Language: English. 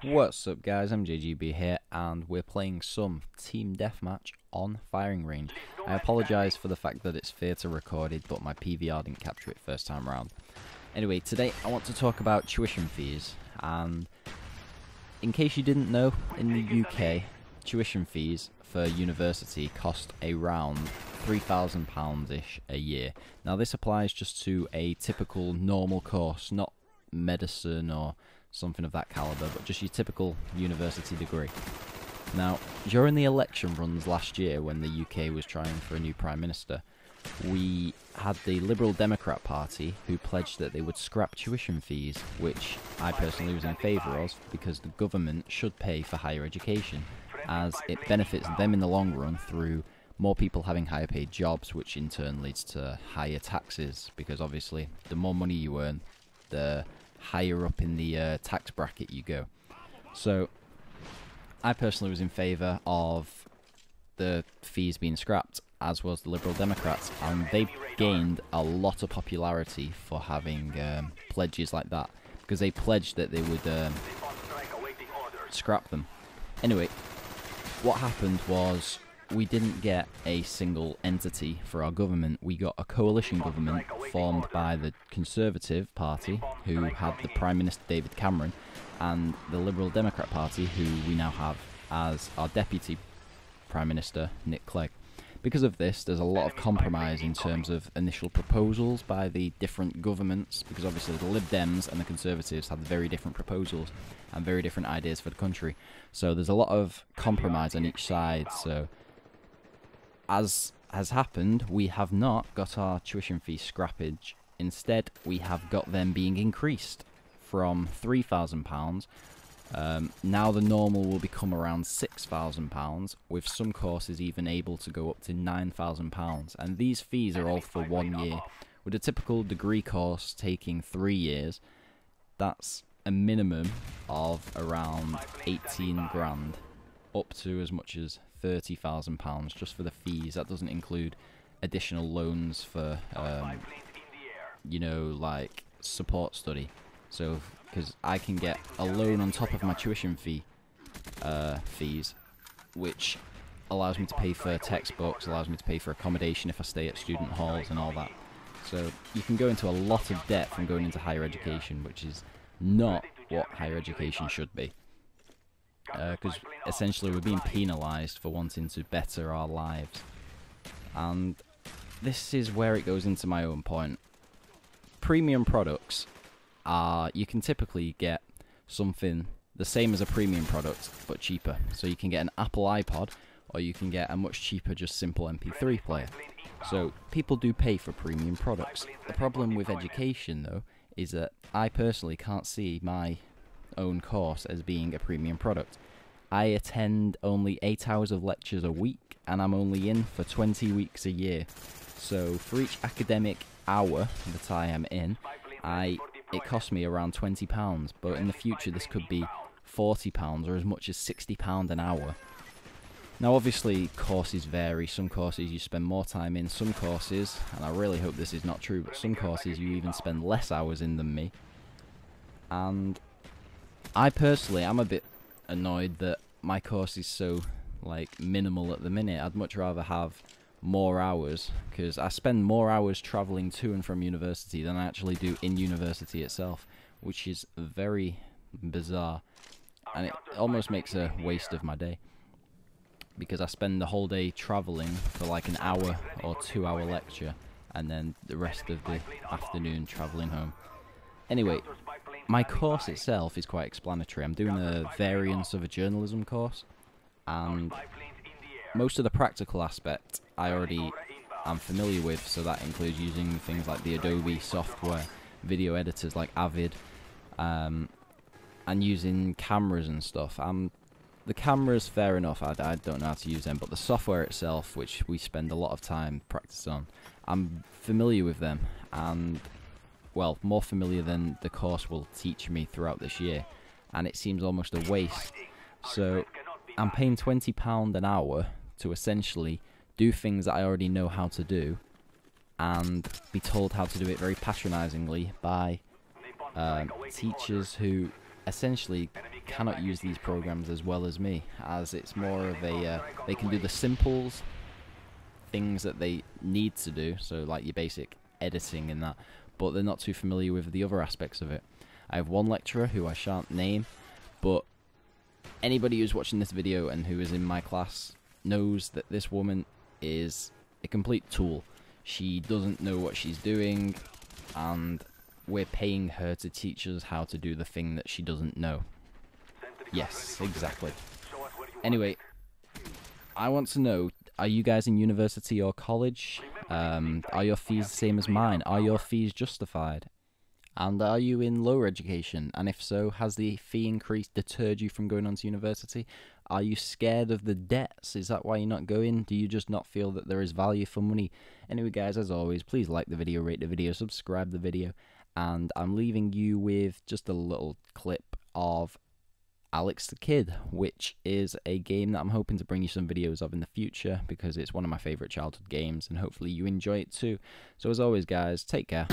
What's up guys, I'm JGB here and we're playing some team deathmatch on firing range. I apologise for the fact that it's theatre recorded but my PVR didn't capture it first time around. Anyway, today I want to talk about tuition fees, and in case you didn't know, in the UK tuition fees for university cost around £3,000-ish a year. Now this applies just to a typical normal course, not medicine or something of that caliber, but just your typical university degree. Now, during the election runs last year when the UK was trying for a new Prime Minister, we had the Liberal Democrat Party who pledged that they would scrap tuition fees, which I personally was in favour of because the government should pay for higher education, as it benefits them in the long run through more people having higher paid jobs, which in turn leads to higher taxes, because obviously the more money you earn, the higher up in the tax bracket you go. So I personally was in favour of the fees being scrapped, as was the Liberal Democrats, and they gained a lot of popularity for having pledges like that, because they pledged that they would scrap them. Anyway, what happened was we didn't get a single entity for our government. We got a coalition government formed by the Conservative Party, who had the Prime Minister David Cameron, and the Liberal Democrat Party, who we now have as our Deputy Prime Minister, Nick Clegg. Because of this, there's a lot of compromise in terms of initial proposals by the different governments, because obviously the Lib Dems and the Conservatives had very different proposals and very different ideas for the country. So there's a lot of compromise on each side. So as has happened, we have not got our tuition fee scrappage. Instead, we have got them being increased from £3,000. Now the normal will become around £6,000, with some courses even able to go up to £9,000. And these fees are all for 1 year. With a typical degree course taking 3 years, that's a minimum of around 18 grand, up to as much as £30,000 just for the fees. That doesn't include additional loans for, you know, like support study. So, because I can get a loan on top of my tuition fees, which allows me to pay for textbooks, allows me to pay for accommodation if I stay at student halls and all that. So you can go into a lot of debt from going into higher education, which is not what higher education should be. Because essentially we're being penalised for wanting to better our lives. And this is where it goes into my own point. Premium products are, you can typically get something the same as a premium product but cheaper. So you can get an Apple iPod, or you can get a much cheaper just simple MP3 player. So people do pay for premium products. The problem with education though is that I personally can't see my own course as being a premium product. I attend only 8 hours of lectures a week, and I'm only in for 20 weeks a year. So for each academic hour that I am in, it costs me around £20, but in the future this could be £40 or as much as £60 an hour. Now obviously courses vary. Some courses you spend more time in, some courses, and I really hope this is not true, but some courses you even spend less hours in than me. And I personally am a bit annoyed that my course is so like minimal at the minute. I'd much rather have more hours, because I spend more hours travelling to and from university than I actually do in university itself, which is very bizarre, and it almost makes a waste of my day, because I spend the whole day travelling for like an hour or 2 hour lecture, and then the rest of the afternoon travelling home. Anyway, my course itself is quite explanatory. I'm doing a variance of a journalism course, and most of the practical aspect I already am familiar with, so that includes using things like the Adobe software, video editors like Avid, and using cameras and stuff. The cameras, fair enough, I don't know how to use them, but the software itself, which we spend a lot of time practice on, I'm familiar with them, and well, more familiar than the course will teach me throughout this year, and it seems almost a waste. So I'm paying £20 an hour to essentially do things that I already know how to do, and be told how to do it very patronisingly by teachers who essentially cannot use these programs as well as me, as it's more of a they can do the simples, things that they need to do, so like your basic editing and that, but they're not too familiar with the other aspects of it. I have one lecturer who I shan't name, but anybody who's watching this video and who is in my class knows that this woman is a complete tool. She doesn't know what she's doing, and we're paying her to teach us how to do the thing that she doesn't know. Yes, exactly. Anyway, I want to know, are you guys in university or college? Are your fees the same as mine? Are your fees justified? And are you in lower education? And if so, has the fee increase deterred you from going on to university? Are you scared of the debts? Is that why you're not going? Do you just not feel that there is value for money? Anyway, guys, as always, please like the video, rate the video, subscribe the video. And I'm leaving you with just a little clip of Alex the Kid, which is a game that I'm hoping to bring you some videos of in the future, because it's one of my favourite childhood games, and hopefully you enjoy it too. So as always, guys, take care.